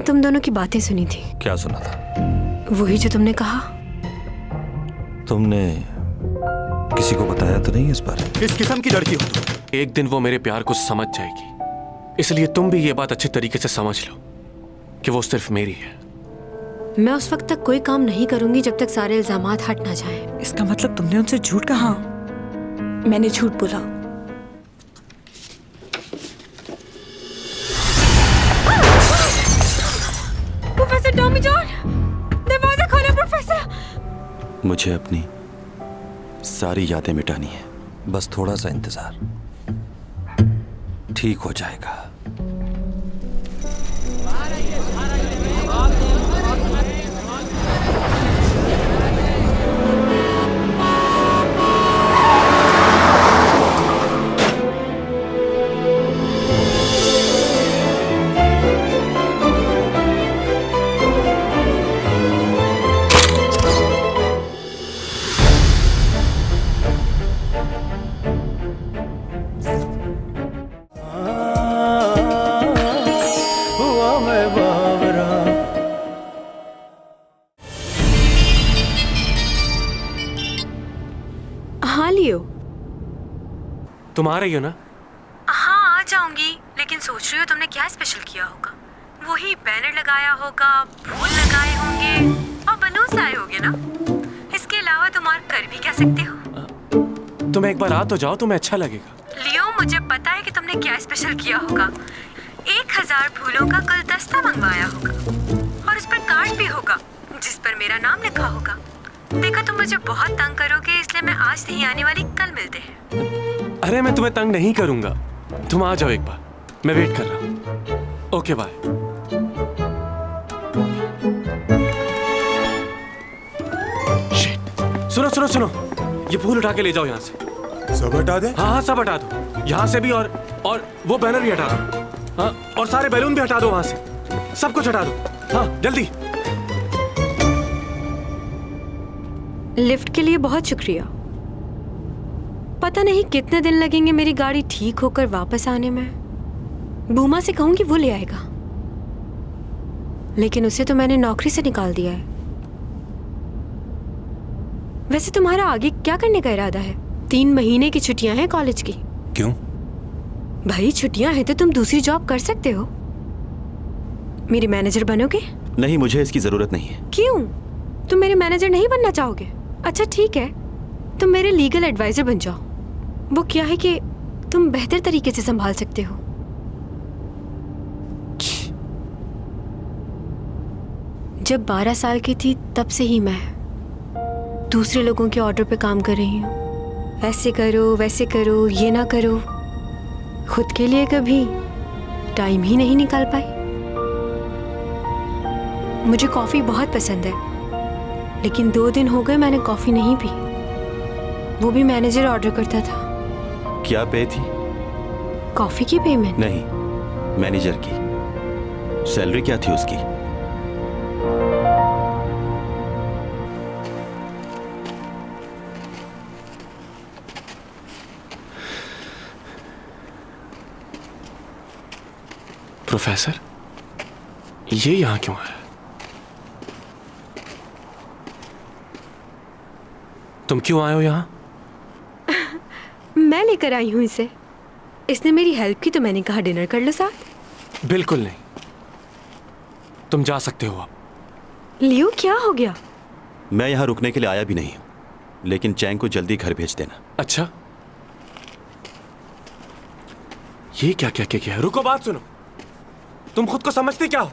तुम दोनों की बातें सुनी थी। क्या सुना था? वही जो तुमने कहा। तुमने किसी को बताया तो नहीं इस बारे? किस किस्म की लड़की हो तुम? एक दिन वो मेरे प्यार को समझ जाएगी, इसलिए तुम भी ये बात अच्छे तरीके से समझ लो कि वो सिर्फ मेरी है। मैं उस वक्त तक कोई काम नहीं करूंगी जब तक सारे इल्जामात हट ना जाएं। इसका मतलब तुमने उनसे झूठ कहा? मैंने झूठ बोला। प्रोफेसर टॉमी जॉन, दरवाजा खोलो प्रोफेसर। मुझे अपनी सारी यादें मिटानी है। बस थोड़ा सा इंतजार, ठीक हो जाएगा। हाँ लियो। तुम आ रही हो ना? हाँ आ जाऊंगी, लेकिन सोच रही हो तुमने क्या स्पेशल किया होगा। वही बैनर लगाया होगा, फूल लगाए होंगे और बलून्स लाए होंगे ना। इसके अलावा तुम और कर भी क्या सकते हो। तुम एक बार आ तो जाओ, तुम्हें अच्छा लगेगा। लियो मुझे पता है कि तुमने क्या स्पेशल किया होगा। 1000 फूलों का गुलदस्ता मंगवाया होगा और उस पर कार्ड भी होगा जिस पर मेरा नाम लिखा होगा। देखो तुम मुझे बहुत तंग करोगे, इसलिए मैं आज नहीं आने वाली, कल मिलते हैं। अरे मैं तुम्हें तंग नहीं करूंगा, तुम आ जाओ एक बार, मैं वेट कर रहा हूँ। Okay bye. सुनो सुनो सुनो, ये फूल उठा के ले जाओ यहाँ से। सब हटा दे? हाँ हाँ सब हटा दो, यहाँ से भी और वो बैनर भी हटा दो। हाँ और सारे बैलून भी हटा दो वहां से, सब कुछ हटा दो। हाँ जल्दी। लिफ्ट के लिए बहुत शुक्रिया। पता नहीं कितने दिन लगेंगे मेरी गाड़ी ठीक होकर वापस आने में। बूमा से कहूंगी वो ले आएगा, लेकिन उसे तो मैंने नौकरी से निकाल दिया है। वैसे तुम्हारा आगे क्या करने का इरादा है? 3 महीने की छुट्टियां हैं कॉलेज की। क्यों? भाई छुट्टियां हैं तो तुम दूसरी जॉब कर सकते हो। मेरी मैनेजर बनोगे? नहीं, मुझे इसकी जरूरत नहीं है। क्यों? तुम मेरे मैनेजर नहीं बनना चाहोगे? अच्छा ठीक है, तुम मेरे लीगल एडवाइजर बन जाओ। वो क्या है कि तुम बेहतर तरीके से संभाल सकते हो। जब 12 साल की थी तब से ही मैं दूसरे लोगों के ऑर्डर पे काम कर रही हूँ। ऐसे करो, वैसे करो, ये ना करो। खुद के लिए कभी टाइम ही नहीं निकाल पाई। मुझे कॉफी बहुत पसंद है, लेकिन 2 दिन हो गए मैंने कॉफी नहीं पी। वो भी मैनेजर ऑर्डर करता था। क्या पे थी? कॉफी की पेमेंट? नहीं, मैनेजर की सैलरी क्या थी उसकी? प्रोफेसर, ये यहाँ क्यों है? तुम क्यों आए हो यहाँ? मैं लेकर आई हूँ इसे। इसने मेरी हेल्प की तो मैंने कहा डिनर कर लो साथ। बिल्कुल नहीं, तुम जा सकते हो अब। लियो क्या हो गया? मैं यहाँ रुकने के लिए आया भी नहीं हूँ, लेकिन चैंग को जल्दी घर भेज देना। अच्छा, ये क्या क्या क्या क्या? रुको, बात सुनो। तुम खुद को समझते क्या हो?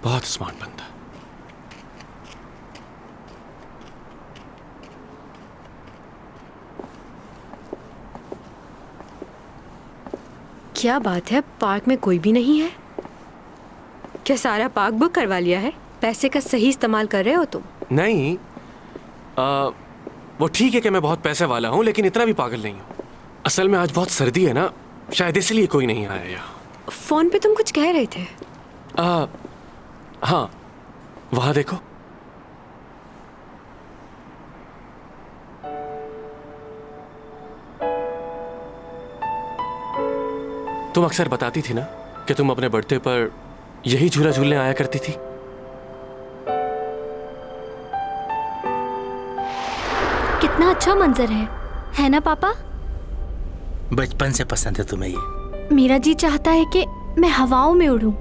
बहुत स्मार्ट बंदा। क्या बात है, पार्क में कोई भी नहीं है? क्या सारा पार्क बुक करवा लिया है? पैसे का सही इस्तेमाल कर रहे हो तुम। नहीं, वो ठीक है कि मैं बहुत पैसे वाला हूं, लेकिन इतना भी पागल नहीं हूं। असल में आज बहुत सर्दी है ना, शायद इसलिए कोई नहीं आया यहाँ। फोन पे तुम कुछ कह रहे थे। हाँ, वहां देखो। तुम अक्सर बताती थी ना कि तुम अपने बर्थडे पर यही झूला झूलने आया करती थी? कितना अच्छा मंजर है ना पापा? बचपन से पसंद है तुम्हें ये? मेरा जी चाहता है कि मैं हवाओं में उड़ूं।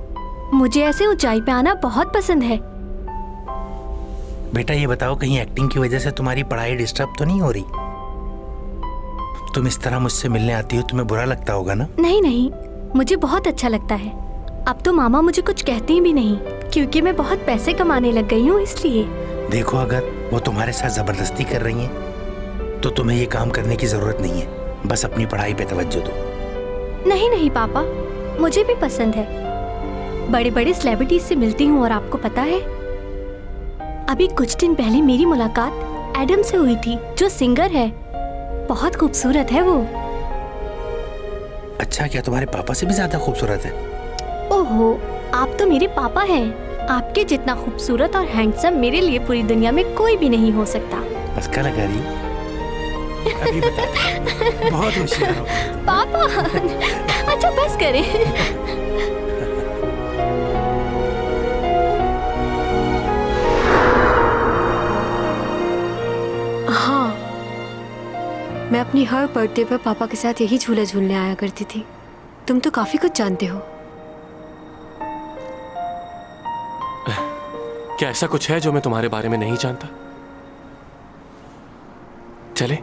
मुझे ऐसे ऊंचाई पे आना बहुत पसंद है। बेटा ये बताओ, कहीं एक्टिंग की वजह से तुम्हारी पढ़ाई डिस्टर्ब तो नहीं हो रही? तुम इस तरह मुझसे मिलने आती हो, तुम्हें बुरा लगता होगा ना? नहीं नहीं, मुझे बहुत अच्छा लगता है। अब तो मामा मुझे कुछ कहती भी नहीं, क्योंकि मैं बहुत पैसे कमाने लग गई हूँ इसलिए। देखो, अगर वो तुम्हारे साथ जबरदस्ती कर रही हैं तो तुम्हें ये काम करने की जरूरत नहीं है। बस अपनी पढ़ाई पे तवज्जो दो। नहीं नहीं पापा, मुझे भी पसंद है। बड़े बड़े सेलिब्रिटीज से मिलती हूँ और आपको पता है, अभी कुछ दिन पहले मेरी मुलाकात एडम से हुई थी, जो सिंगर है। बहुत खूबसूरत है वो। अच्छा, क्या तुम्हारे पापा से भी ज्यादा खूबसूरत है? ओहो, आप तो मेरे पापा हैं। आपके जितना खूबसूरत और हैंडसम मेरे लिए पूरी दुनिया में कोई भी नहीं हो सकता। बस का लगा रही? अभी बताते। बहुत होशियार हो पापा। अच्छा बस करें। हाँ, मैं अपनी हर बर्थडे पर पापा के साथ यही झूला झूलने आया करती थी। तुम तो काफी कुछ जानते हो। क्या ऐसा कुछ है जो मैं तुम्हारे बारे में नहीं जानता? चले?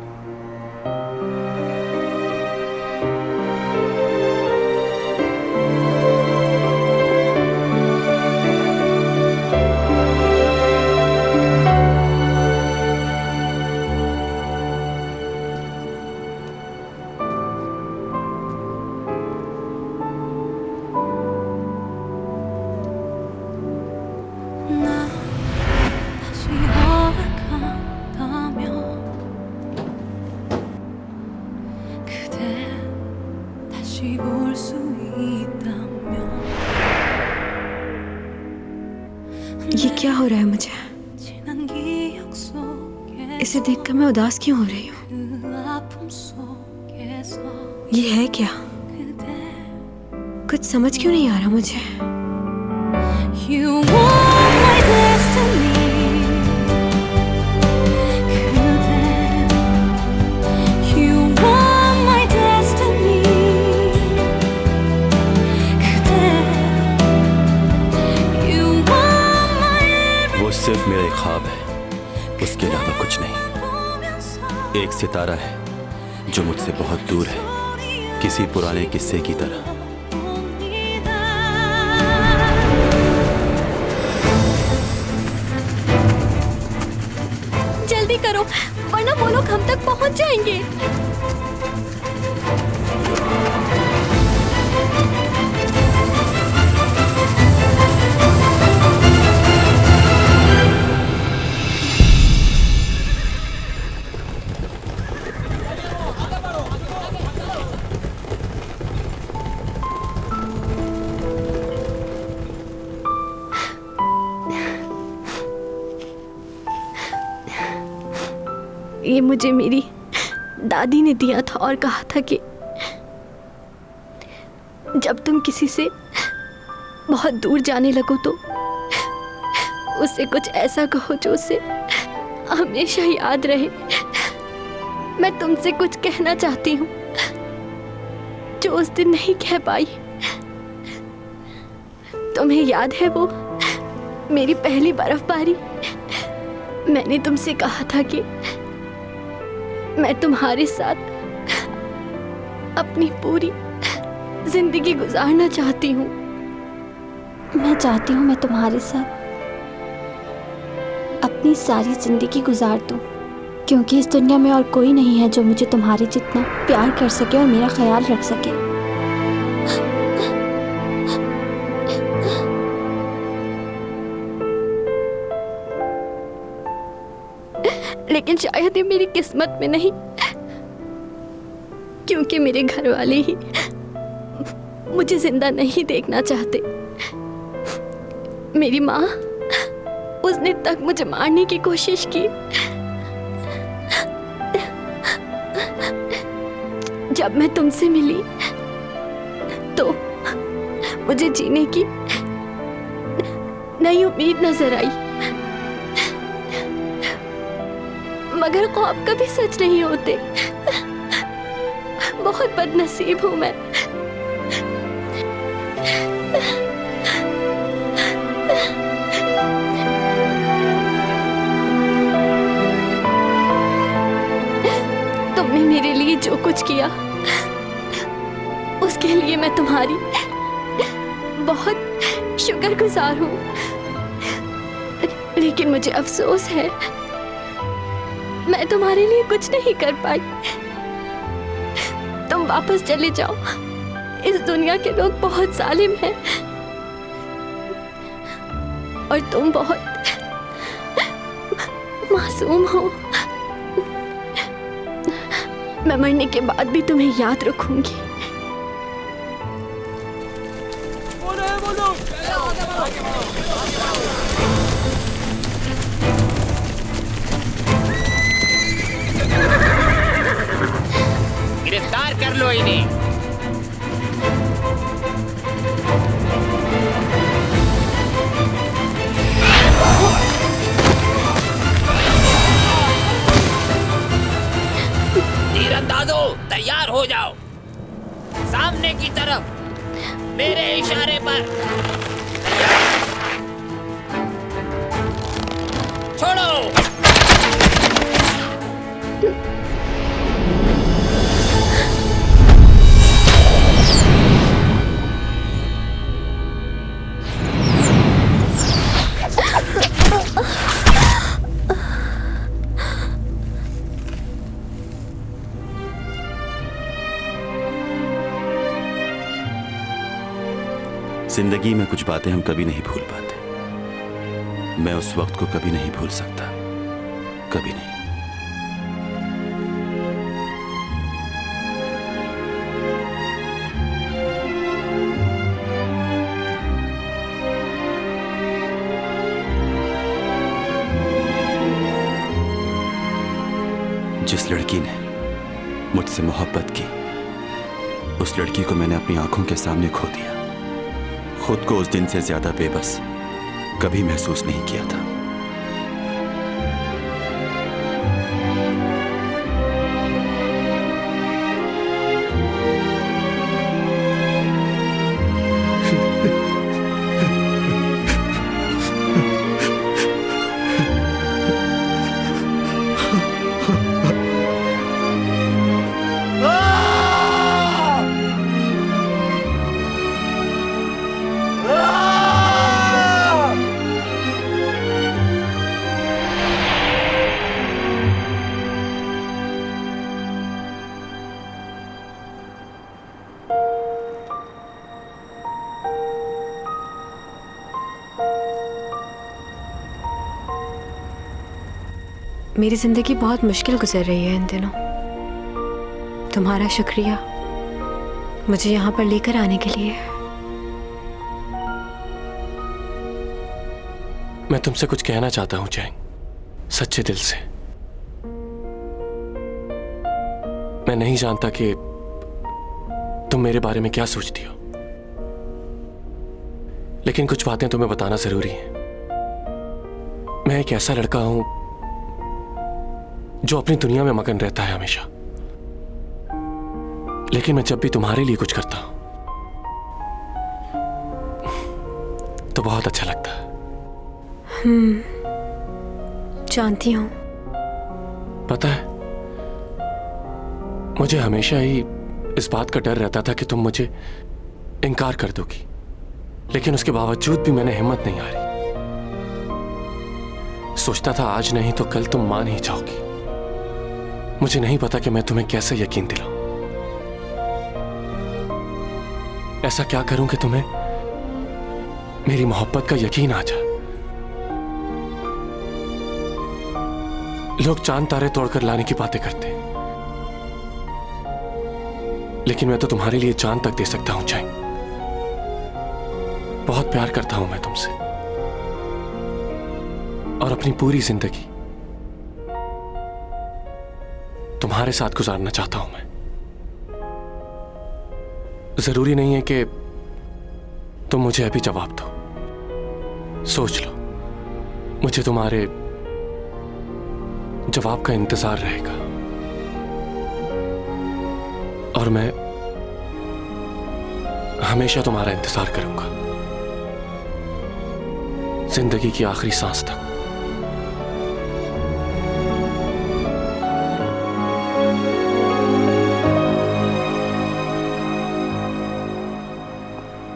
ये क्या हो रहा है मुझे? इसे देखकर मैं उदास क्यों हो रही हूँ? ये है क्या? कुछ समझ क्यों नहीं आ रहा मुझे? वो सिर्फ मेरा एक ख्वाब है, उसके अलावा कुछ नहीं। एक सितारा है जो मुझसे बहुत दूर है, किसी पुराने किस्से की तरह। जल्दी करो, वरना वो लोग हम तक पहुंच जाएंगे। ये मुझे मेरी दादी ने दिया था और कहा था कि जब तुम किसी से बहुत दूर जाने लगो तो उससे कुछ ऐसा कहो जो उसे हमेशा याद रहे। मैं तुमसे कुछ कहना चाहती हूँ जो उस दिन नहीं कह पाई। तुम्हें याद है वो मेरी पहली बर्फबारी? मैंने तुमसे कहा था कि मैं तुम्हारे साथ अपनी पूरी जिंदगी गुजारना चाहती हूँ। मैं चाहती हूँ मैं तुम्हारे साथ अपनी सारी जिंदगी गुजार दूँ, क्योंकि इस दुनिया में और कोई नहीं है जो मुझे तुम्हारे जितना प्यार कर सके और मेरा ख्याल रख सके। लेकिन शायद ये मेरी किस्मत में नहीं, क्योंकि मेरे घर वाले ही मुझे जिंदा नहीं देखना चाहते। मेरी माँ, उसने तक मुझे मारने की कोशिश की। जब मैं तुमसे मिली तो मुझे जीने की नई उम्मीद नजर आई, मगर ख्वाब कभी सच नहीं होते। बहुत बदनसीब हूं मैं। तुमने मेरे लिए जो कुछ किया उसके लिए मैं तुम्हारी बहुत शुक्रगुजार हूँ, लेकिन मुझे अफसोस है मैं तुम्हारे लिए कुछ नहीं कर पाई। तुम वापस चले जाओ, इस दुनिया के लोग बहुत जालिम हैं और तुम बहुत मासूम हो। मैं मरने के बाद भी तुम्हें याद रखूंगी। गिरफ्तार कर लो इन्हें। तीरंदाजों तैयार हो जाओ, सामने की तरफ मेरे इशारे पर। छोड़ो। जिंदगी में कुछ बातें हम कभी नहीं भूल पाते। मैं उस वक्त को कभी नहीं भूल सकता, कभी नहीं। जिस लड़की ने मुझसे मोहब्बत की, उस लड़की को मैंने अपनी आंखों के सामने खो दिया। खुद को उस दिन से ज्यादा बेबस कभी महसूस नहीं किया था। मेरी जिंदगी बहुत मुश्किल गुजर रही है इन दिनों। तुम्हारा शुक्रिया मुझे यहाँ पर लेकर आने के लिए। मैं तुमसे कुछ कहना चाहता हूं चैंग, सच्चे दिल से। मैं नहीं जानता कि तुम मेरे बारे में क्या सोचती हो, लेकिन कुछ बातें तुम्हें बताना जरूरी है। मैं एक ऐसा लड़का हूं जो अपनी दुनिया में मगन रहता है हमेशा, लेकिन मैं जब भी तुम्हारे लिए कुछ करता हूं तो बहुत अच्छा लगता है। जानती हूं। पता है, मुझे हमेशा ही इस बात का डर रहता था कि तुम मुझे इनकार कर दोगी, लेकिन उसके बावजूद भी मैंने हिम्मत नहीं हारी। सोचता था आज नहीं तो कल तुम मान ही जाओगी। मुझे नहीं पता कि मैं तुम्हें कैसे यकीन दिलाऊं। ऐसा क्या करूं कि तुम्हें मेरी मोहब्बत का यकीन आ जाए। लोग चांद तारे तोड़कर लाने की बातें करते हैं, लेकिन मैं तो तुम्हारे लिए चांद तक दे सकता हूं चैंग। बहुत प्यार करता हूं मैं तुमसे, और अपनी पूरी जिंदगी तुम्हारे साथ गुजारना चाहता हूं मैं। जरूरी नहीं है कि तुम मुझे अभी जवाब दो, सोच लो, मुझे तुम्हारे जवाब का इंतजार रहेगा और मैं हमेशा तुम्हारा इंतजार करूंगा, जिंदगी की आखिरी सांस तक।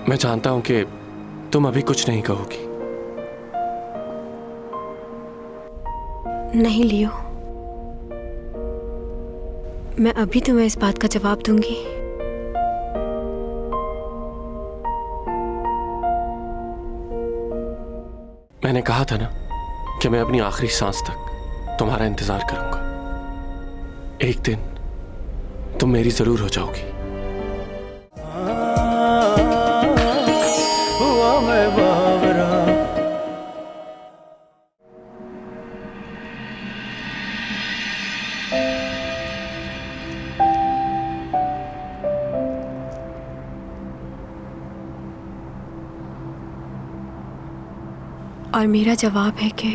मैं जानता हूं कि तुम अभी कुछ नहीं कहोगी। नहीं लियो, मैं अभी तुम्हें इस बात का जवाब दूंगी। मैंने कहा था ना कि मैं अपनी आखिरी सांस तक तुम्हारा इंतजार करूंगा। एक दिन तुम मेरी जरूर हो जाओगी। और मेरा जवाब है कि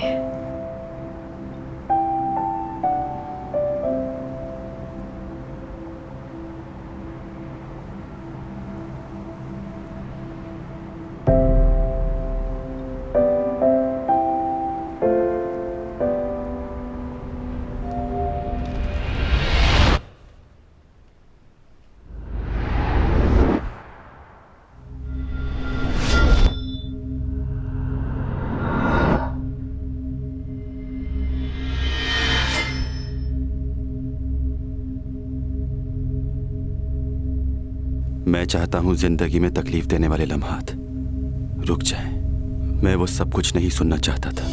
मैं चाहता हूं जिंदगी में तकलीफ देने वाले लम्हात रुक जाएं। मैं वो सब कुछ नहीं सुनना चाहता था।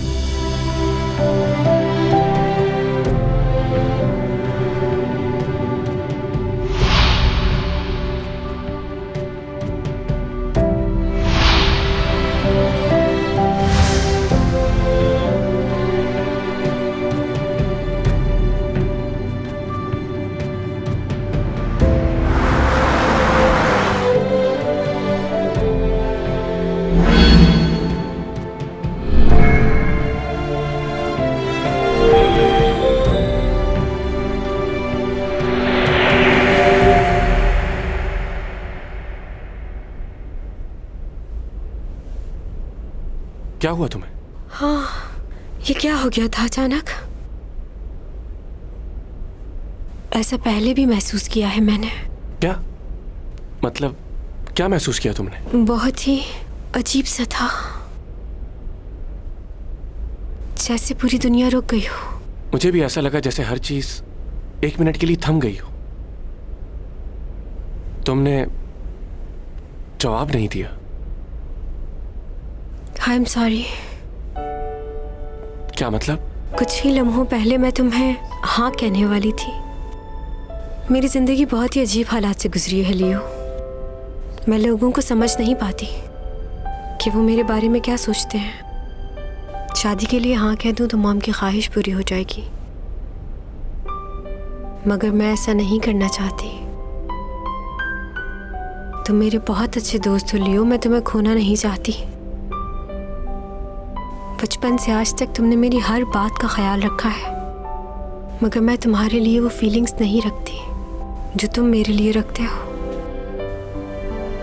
क्या हुआ तुम्हें? हाँ, ये क्या हो गया था अचानक? ऐसा पहले भी महसूस किया है मैंने। क्या मतलब, क्या महसूस किया तुमने? बहुत ही अजीब सा था, जैसे पूरी दुनिया रुक गई हो। मुझे भी ऐसा लगा जैसे हर चीज एक मिनट के लिए थम गई हो। तुमने जवाब नहीं दिया। I am sorry. क्या मतलब? कुछ ही लम्हों पहले मैं तुम्हें हाँ कहने वाली थी। मेरी जिंदगी बहुत ही अजीब हालात से गुजरी है लियो। मैं लोगों को समझ नहीं पाती कि वो मेरे बारे में क्या सोचते हैं। शादी के लिए हाँ कह दूं तो मॉम की ख्वाहिश पूरी हो जाएगी, मगर मैं ऐसा नहीं करना चाहती। तुम मेरे बहुत अच्छे दोस्त हो लियो, मैं तुम्हें खोना नहीं चाहती। बचपन से आज तक तुमने मेरी हर बात का ख्याल रखा है, मगर मैं तुम्हारे लिए वो फीलिंग्स नहीं रखती जो तुम मेरे लिए रखते हो।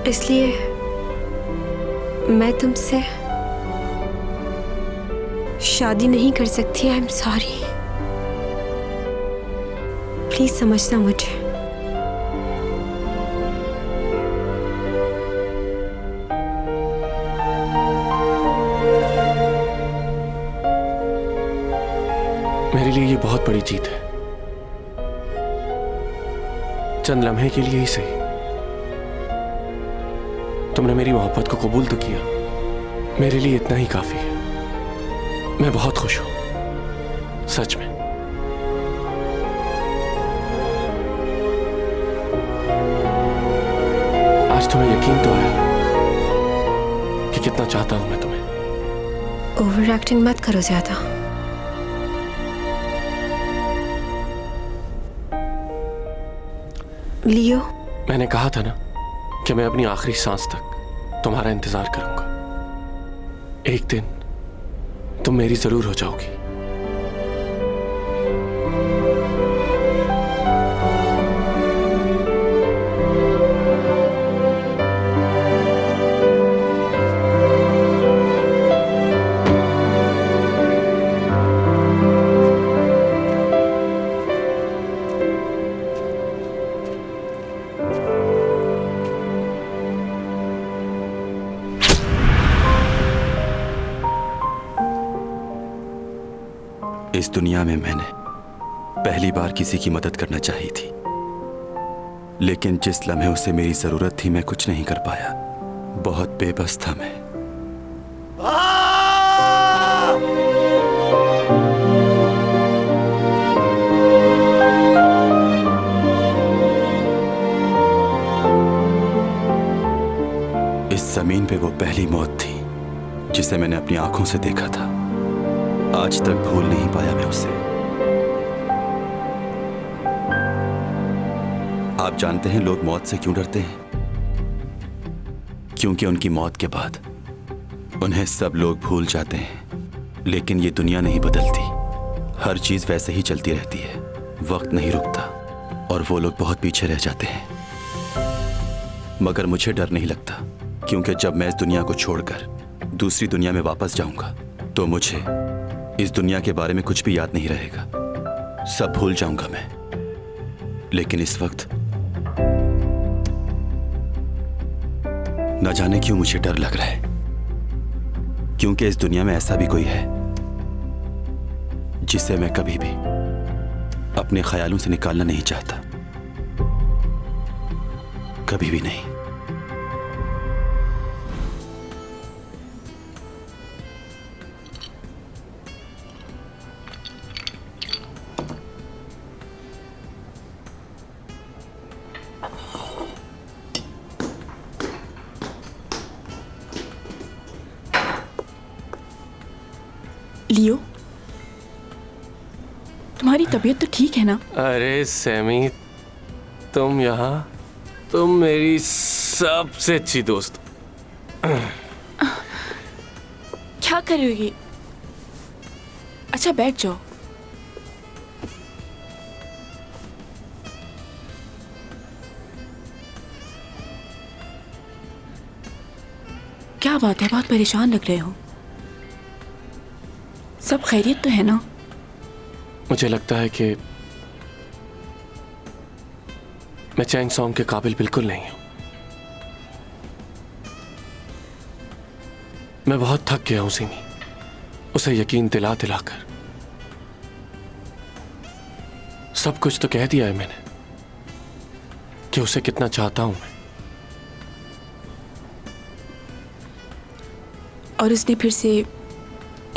इसलिए मैं तुमसे शादी नहीं कर सकती। आई एम सॉरी, प्लीज समझना मुझे। मेरे लिए ये बहुत बड़ी जीत है। चंद लम्हे के लिए ही सही, तुमने मेरी मोहब्बत को कबूल तो किया। मेरे लिए इतना ही काफी है। मैं बहुत खुश हूं, सच में। आज तुम्हें यकीन तो आया कि कितना चाहता हूं मैं तुम्हें। ओवर एक्टिंग मत करो ज्यादा। लियो, मैंने कहा था ना कि मैं अपनी आखिरी सांस तक तुम्हारा इंतजार करूंगा। एक दिन तुम मेरी जरूर हो जाओगी। इस दुनिया में मैंने पहली बार किसी की मदद करना चाही थी, लेकिन जिस लम्हे उसे मेरी जरूरत थी मैं कुछ नहीं कर पाया। बहुत बेबस था मैं। इस जमीन पे वो पहली मौत थी जिसे मैंने अपनी आंखों से देखा था। आज तक भूल नहीं पाया मैं उसे। आप जानते हैं लोग मौत से क्यों डरते हैं? क्योंकि उनकी मौत के बाद उन्हें सब लोग भूल जाते हैं। लेकिन ये दुनिया नहीं बदलती, हर चीज वैसे ही चलती रहती है, वक्त नहीं रुकता और वो लोग बहुत पीछे रह जाते हैं। मगर मुझे डर नहीं लगता, क्योंकि जब मैं इस दुनिया को छोड़कर दूसरी दुनिया में वापस जाऊंगा तो मुझे इस दुनिया के बारे में कुछ भी याद नहीं रहेगा, सब भूल जाऊंगा मैं। लेकिन इस वक्त न जाने क्यों मुझे डर लग रहा है, क्योंकि इस दुनिया में ऐसा भी कोई है जिसे मैं कभी भी अपने ख्यालों से निकालना नहीं चाहता, कभी भी नहीं। लियो, तुम्हारी तबीयत तो ठीक है ना? अरे सैमी, तुम यहाँ, तुम मेरी सबसे अच्छी दोस्त। क्या कर रही हो ये? अच्छा बैठ जाओ। क्या बात है, बहुत परेशान लग रहे हो। सब खैरियत तो है ना? मुझे लगता है कि मैं चैंग सॉन्ग के काबिल बिल्कुल नहीं हूं। मैं बहुत थक गया हूं सिमी, उसे यकीन दिला दिलाकर। सब कुछ तो कह दिया है मैंने कि उसे कितना चाहता हूं मैं। और उसने फिर से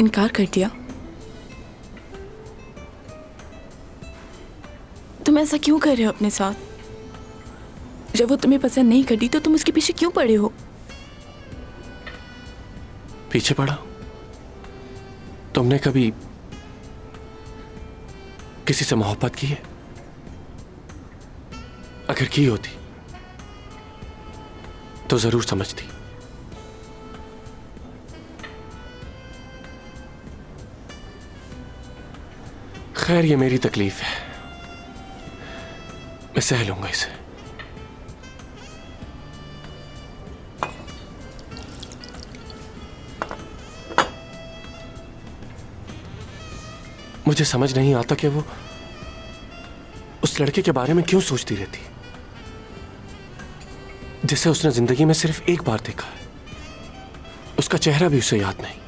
इनकार कर दिया? तुम ऐसा क्यों कर रहे हो अपने साथ? जब वो तुम्हें पसंद नहीं करती तो तुम उसके पीछे क्यों पड़े हो? पीछे पड़ा? तुमने कभी किसी से मोहब्बत की है? अगर की होती तो जरूर समझती। खैर, ये मेरी तकलीफ है, मैं सह लूंगा इसे। मुझे समझ नहीं आता कि वो उस लड़के के बारे में क्यों सोचती रहती, जिसे उसने जिंदगी में सिर्फ एक बार देखा है। उसका चेहरा भी उसे याद नहीं।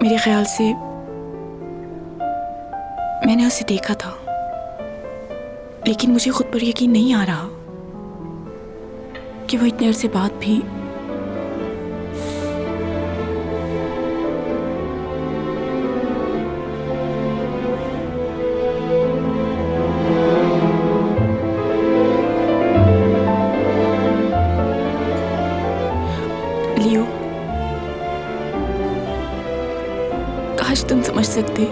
मेरे ख्याल से मैंने उसे देखा था, लेकिन मुझे खुद पर यकीन नहीं आ रहा कि वो इतने अरसे बाद भी तुम समझ सकते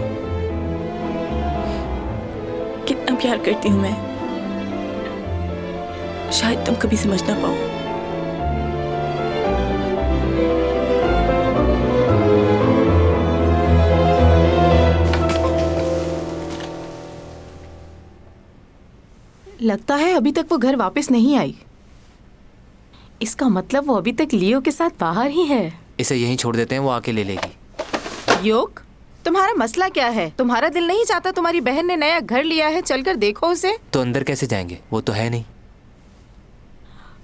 कितना प्यार करती हूं मैं। शायद तुम कभी समझ ना पाओ। लगता है अभी तक वो घर वापस नहीं आई। इसका मतलब वो अभी तक लियो के साथ बाहर ही है। इसे यहीं छोड़ देते हैं, वो आके ले लेगी। योग, तुम्हारा मसला क्या है? तुम्हारा दिल नहीं चाहता तुम्हारी बहन ने नया घर लिया है, चलकर देखो उसे। तो अंदर कैसे जाएंगे, वो तो है नहीं।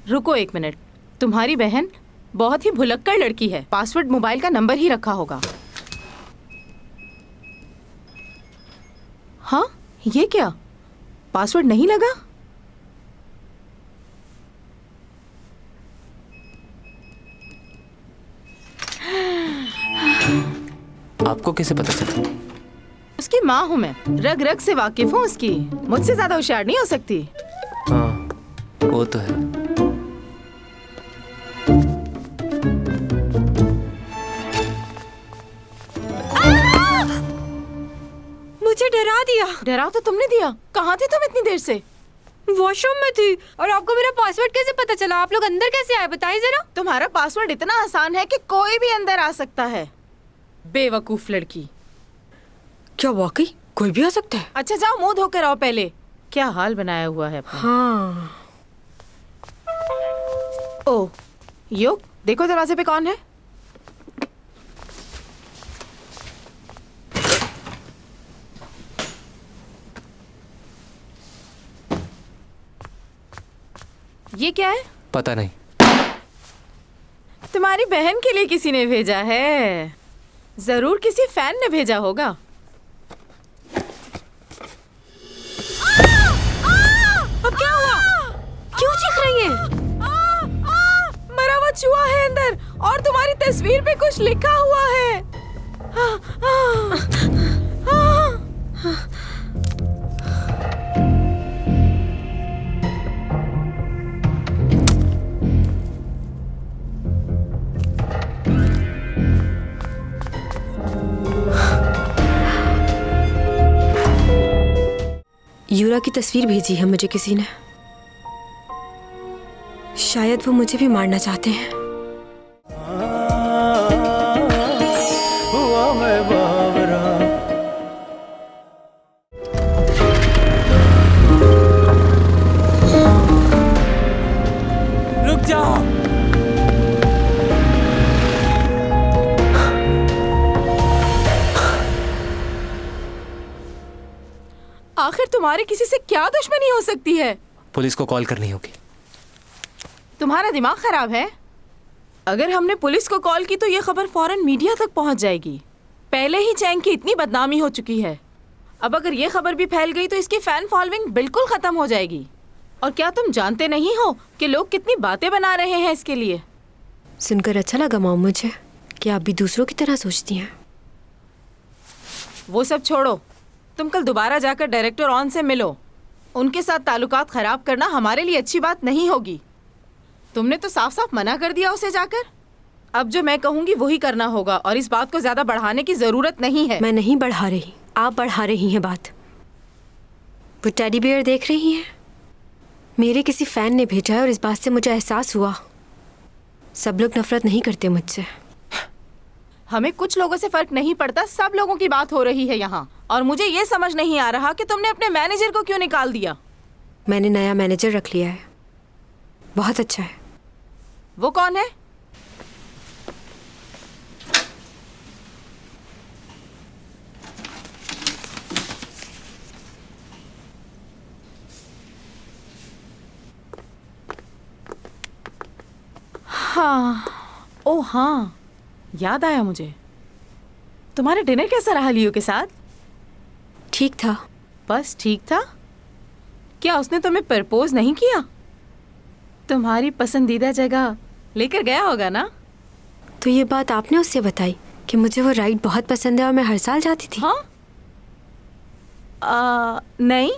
रुको एक मिनट, तुम्हारी बहन बहुत ही भुलक्कड़ लड़की है। पासवर्ड मोबाइल का नंबर ही रखा होगा। हाँ, ये क्या? पासवर्ड नहीं लगा? आपको कैसे पता चला? उसकी माँ हूँ मैं, रग रग से वाकिफ हूँ उसकी। मुझसे ज्यादा होशियार नहीं हो सकती। हाँ, वो तो है। मुझे डरा दिया। डरा तो तुमने दिया। कहाँ थे तुम इतनी देर से? वॉशरूम में थी। और आपको मेरा पासवर्ड कैसे पता चला? आप लोग अंदर कैसे आए, बताइए जरा। तुम्हारा पासवर्ड इतना आसान है कि कोई भी अंदर आ सकता है। बेवकूफ लड़की। क्या वाकई कोई भी आ सकता है? अच्छा जाओ, मुंह धोकर आओ पहले। क्या हाल बनाया हुआ है अपना। हाँ। ओ योग, देखो दरवाजे पे कौन है। ये क्या है? पता नहीं। तुम्हारी बहन के लिए किसी ने भेजा है। जरूर किसी फैन ने भेजा होगा। अब क्या हुआ? क्यों चीख रही है? मरा हुआ चूहा है अंदर और तुम्हारी तस्वीर पे कुछ लिखा हुआ है। यूरा की तस्वीर भेजी है मुझे किसी ने। शायद वो मुझे भी मारना चाहते हैं। रुक जाओ। आखिर तुम्हारे किसी से क्या दुश्मनी हो सकती है? पुलिस को कॉल करनी होगी। तुम्हारा दिमाग खराब है? अगर हमने पुलिस को कॉल की तो ये खबर फौरन मीडिया तक पहुंच जाएगी। पहले ही चैंग की इतनी बदनामी हो चुकी है, अब अगर ये खबर भी फैल गई तो इसकी फैन फॉलोइंग बिल्कुल खत्म हो जाएगी। और क्या तुम जानते नहीं हो कि लोग कितनी बातें बना रहे हैं इसके लिए? सुनकर अच्छा लगा मॉम मुझे कि आप भी दूसरों की तरह सोचती हैं। वो सब छोड़ो, तुम कल दोबारा जाकर डायरेक्टर ऑन से मिलो। उनके साथ ताल्लुकात खराब करना हमारे लिए अच्छी बात नहीं होगी। तुमने तो साफ साफ मना कर दिया उसे जाकर। अब जो मैं कहूँगी वही करना होगा और इस बात को ज्यादा बढ़ाने की जरूरत नहीं है। मैं नहीं बढ़ा रही, आप बढ़ा रही हैं बात। वो टेडी बियर देख रही हैं? मेरे किसी फैन ने भेजा है और इस बात से मुझे एहसास हुआ सब लोग नफरत नहीं करते मुझसे। हमें कुछ लोगों से फर्क नहीं पड़ता, सब लोगों की बात हो रही है यहाँ। और मुझे ये समझ नहीं आ रहा कि तुमने अपने मैनेजर को क्यों निकाल दिया। मैंने नया मैनेजर रख लिया है, बहुत अच्छा है। वो कौन है? हाँ, ओ हाँ, याद आया मुझे। तुम्हारा डिनर कैसा रहा लियो के साथ? ठीक था। बस ठीक था? क्या उसने तुम्हें प्रपोज नहीं किया? तुम्हारी पसंदीदा जगह लेकर गया होगा ना? तो ये बात आपने उससे बताई कि मुझे वो राइड बहुत पसंद है और मैं हर साल जाती थी? हाँ? नहीं।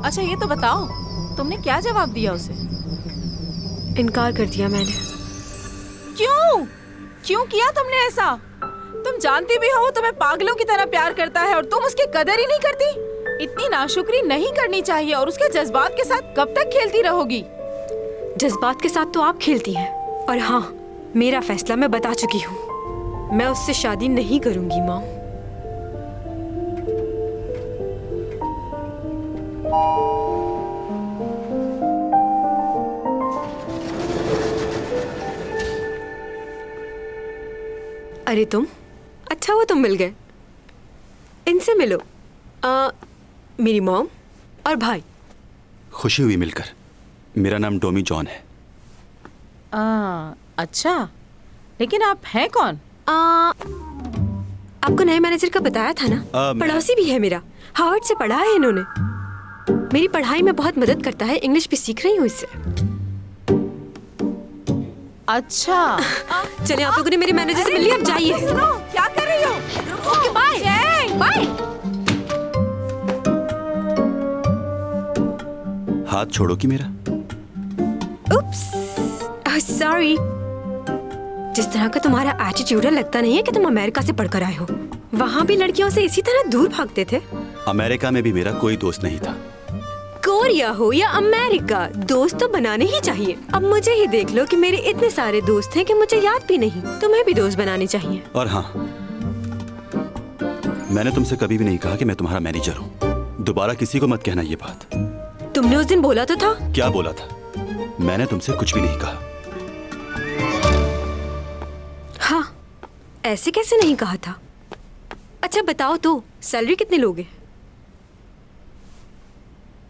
अच्छा ये तो बताओ, तुमने क्या जवाब दिया उसे? इनकार कर दिया मैंने। क्यों? क्यों किया तुमने ऐसा? तुम जानती भी हो वो तुम्हें पागलों की तरह प्यार करता है और तुम उसकी कदर ही नहीं करती। इतनी नाशुक्री नहीं करनी चाहिए और उसके जज्बात के साथ कब तक खेलती रहोगी? जज्बात के साथ तो आप खेलती हैं। और हाँ, मेरा फैसला मैं बता चुकी हूँ, मैं उससे शादी नहीं करूंगी मॉम। अरे तुम, अच्छा हुआ तुम मिल गए। इनसे मिलो, मेरी मॉम और भाई। खुशी हुई मिलकर। मेरा नाम डोमी जॉन है। अच्छा, लेकिन आप हैं कौन? आपको नए मैनेजर का बताया था ना? पड़ोसी भी है मेरा, हार्वर्ड से पढ़ा है इन्होंने। मेरी पढ़ाई में बहुत मदद करता है, इंग्लिश भी सीख रही हूँ इससे। अच्छा। चलिए, आप लोगों ने मेरे मैनेजर से मिल लिया, अब जाइए। सुनो, क्या कर रही हो? Okay, bye bye. हाथ छोड़ो कि मेरा। Oops, sorry. जिस तरह का तुम्हारा एटीट्यूड है, लगता नहीं है कि तुम अमेरिका से पढ़कर आए हो। वहाँ भी लड़कियों से इसी तरह दूर भागते थे। अमेरिका में भी मेरा कोई दोस्त नहीं था। कोरिया हो या अमेरिका, दोस्त तो बनाने ही चाहिए। अब मुझे ही देख लो कि मेरे इतने सारे दोस्त हैं कि मुझे याद भी नहीं। तुम्हें भी दोस्त बनाने चाहिए। और हाँ, मैंने तुमसे कभी भी नहीं कहा कि मैं तुम्हारा मैनेजर हूँ। दोबारा किसी को मत कहना ये बात। तुमने उस दिन बोला तो था। क्या बोला था? मैंने तुमसे कुछ भी नहीं कहा। हाँ, ऐसे कैसे नहीं कहा था? अच्छा बताओ तो, सैलरी कितने लोगे?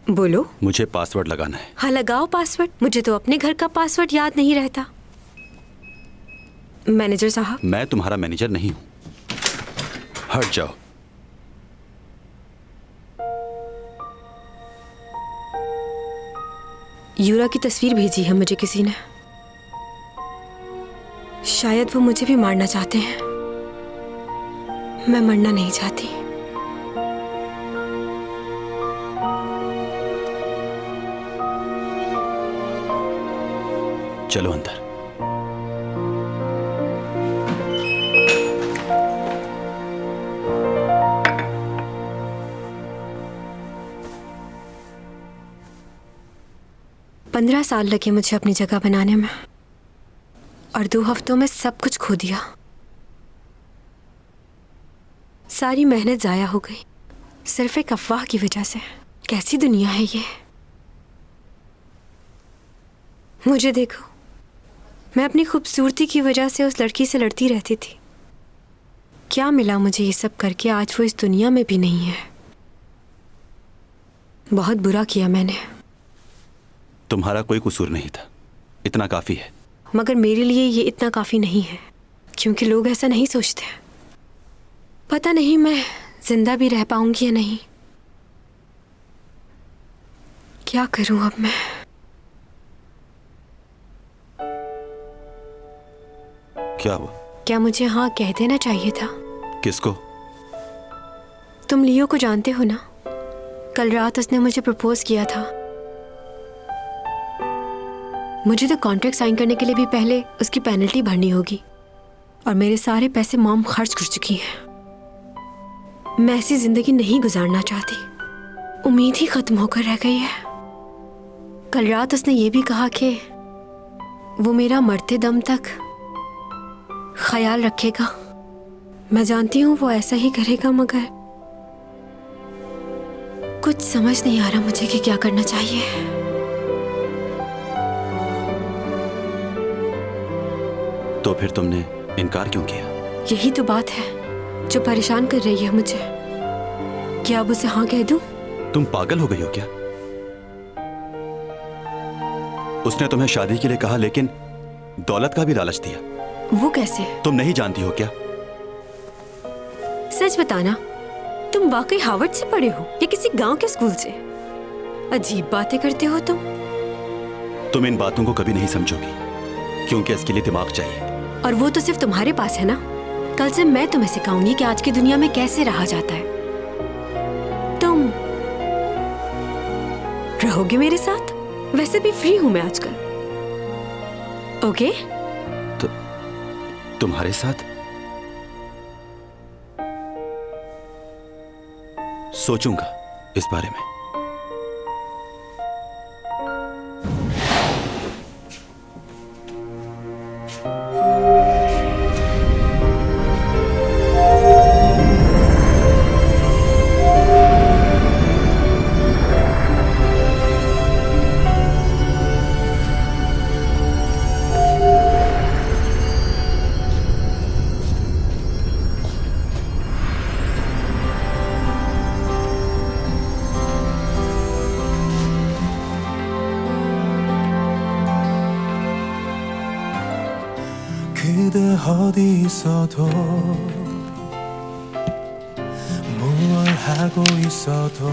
बोलो। मुझे पासवर्ड लगाना है। हाँ, लगाओ पासवर्ड। मुझे तो अपने घर का पासवर्ड याद नहीं रहता। मैनेजर साहब, मैं तुम्हारा मैनेजर नहीं हूँ। हट जाओ। यूरा की तस्वीर भेजी है मुझे किसी ने। शायद वो मुझे भी मारना चाहते हैं। मैं मरना नहीं चाहती। चलो अंदर। पंद्रह साल लगे मुझे अपनी जगह बनाने में और 2 हफ्तों में सब कुछ खो दिया। सारी मेहनत जाया हो गई सिर्फ एक अफवाह की वजह से। कैसी दुनिया है ये। मुझे देखो, मैं अपनी खूबसूरती की वजह से उस लड़की से लड़ती रहती थी। क्या मिला मुझे ये सब करके? आज वो इस दुनिया में भी नहीं है। बहुत बुरा किया मैंने। तुम्हारा कोई कसूर नहीं था, इतना काफी है। मगर मेरे लिए ये इतना काफी नहीं है, क्योंकि लोग ऐसा नहीं सोचते। पता नहीं मैं जिंदा भी रह पाऊंगी या नहीं। क्या करूं अब मैं? क्या हुआ? क्या मुझे हाँ कह देना चाहिए था? किसको? तुम लियो को जानते हो ना? कल रात उसने मुझे प्रपोज किया था। मुझे तो कॉन्ट्रैक्ट साइन करने के लिए भी पहले उसकी पेनल्टी भरनी होगी और मेरे सारे पैसे मॉम खर्च कर चुकी है। मैं ऐसी जिंदगी नहीं गुजारना चाहती। उम्मीद ही खत्म होकर रह गई है। कल रात उसने ये भी कहा कि वो मेरा मरते दम तक ख्याल रखेगा। मैं जानती हूँ वो ऐसा ही करेगा, मगर कुछ समझ नहीं आ रहा मुझे कि क्या करना चाहिए। तो फिर तुमने इनकार क्यों किया? यही तो बात है जो परेशान कर रही है मुझे। क्या अब उसे हाँ कह दूं? तुम पागल हो गई हो क्या? उसने तुम्हें शादी के लिए कहा, लेकिन दौलत का भी लालच दिया। वो कैसे? तुम नहीं जानती हो क्या? सच बताना, तुम वाकई हार्वर्ड से पढ़े हो या किसी गांव के स्कूल से? अजीब बातें करते हो तुम। तुम इन बातों को कभी नहीं समझोगी, क्योंकि इसके लिए दिमाग चाहिए। और वो तो सिर्फ तुम्हारे पास है ना। कल से मैं तुम्हें सिखाऊंगी कि आज की दुनिया में कैसे रहा जाता है। रहोगे मेरे साथ? वैसे भी फ्री हूं मैं आजकल। ओके? तुम्हारे साथ? सोचूंगा इस बारे में। 그대 어디 있어도 뭘 하고 있어도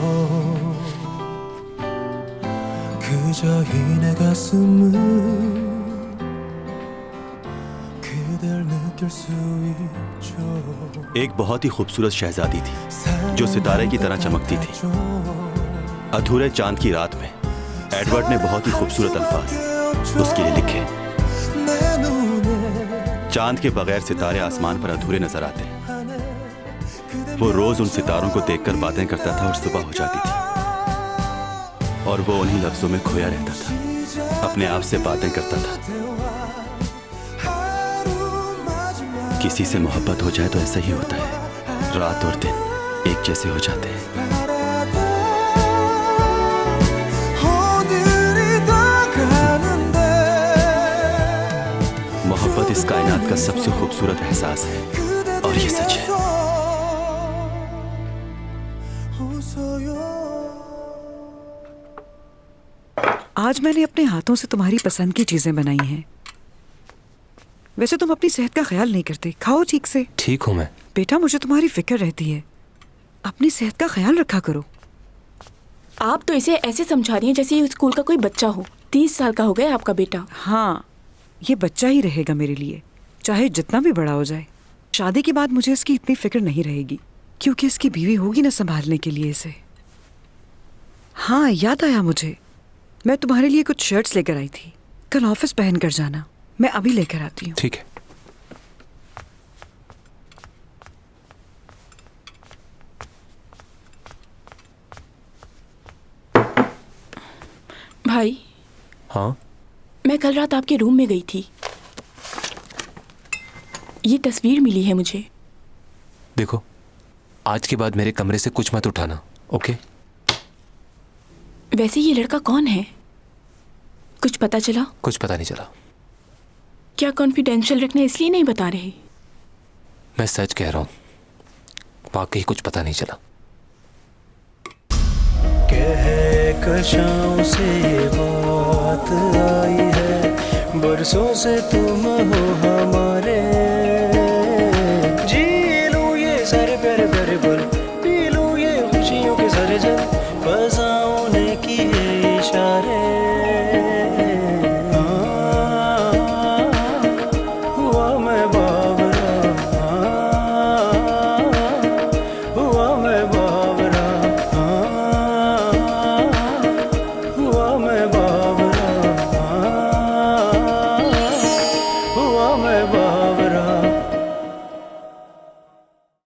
그저 이 내 가슴은 그댈 느낄 수 있죠. एक बहुत ही खूबसूरत शहजादी थी जो सितारे की तरह चमकती थी। अधूरे चांद की रात में एडवर्ड ने बहुत ही खूबसूरत अल्फाज उसके लिए लिखे। चांद के बगैर सितारे आसमान पर अधूरे नजर आते हैं। वो रोज उन सितारों को देखकर बातें करता था और सुबह हो जाती थी और वो उन्हीं लफ्जों में खोया रहता था, अपने आप से बातें करता था। किसी से मोहब्बत हो जाए तो ऐसा ही होता है, रात और दिन एक जैसे हो जाते हैं। मोहब्बत इस कायनात का सबसे खूबसूरत एहसास है और ये सच है। आज मैंने अपने हाथों से तुम्हारी पसंद की चीजें बनाई हैं। वैसे तुम अपनी सेहत का ख्याल नहीं करते, खाओ ठीक से। ठीक हूं मैं। बेटा मुझे तुम्हारी फिक्र रहती है, अपनी सेहत का ख्याल रखा करो। आप तो इसे ऐसे समझा रही हैं जैसे ये स्कूल का कोई बच्चा हो। 30 साल का हो गया आपका बेटा। हाँ, ये बच्चा ही रहेगा मेरे लिए, चाहे जितना भी बड़ा हो जाए। शादी के बाद मुझे इसकी इतनी फिक्र नहीं रहेगी क्योंकि इसकी बीवी होगी ना संभालने के लिए इसे। हाँ, याद आया मुझे, मैं तुम्हारे लिए कुछ शर्ट्स लेकर आई थी, कल ऑफिस पहन कर जाना। मैं अभी लेकर आती हूँ। ठीक है। भाई। हाँ? मैं कल रात आपके रूम में गई थी। ये तस्वीर मिली है मुझे। देखो, आज के बाद मेरे कमरे से कुछ मत उठाना, ओके? वैसे ये लड़का कौन है? कुछ पता चला? कुछ पता नहीं चला। क्या कॉन्फिडेंशियल रखना इसलिए नहीं बता रहे? मैं सच कह रहा हूँ, वाकई कुछ पता नहीं चला। कहकशां से बात आई है, बरसों से तुम हो हमारे।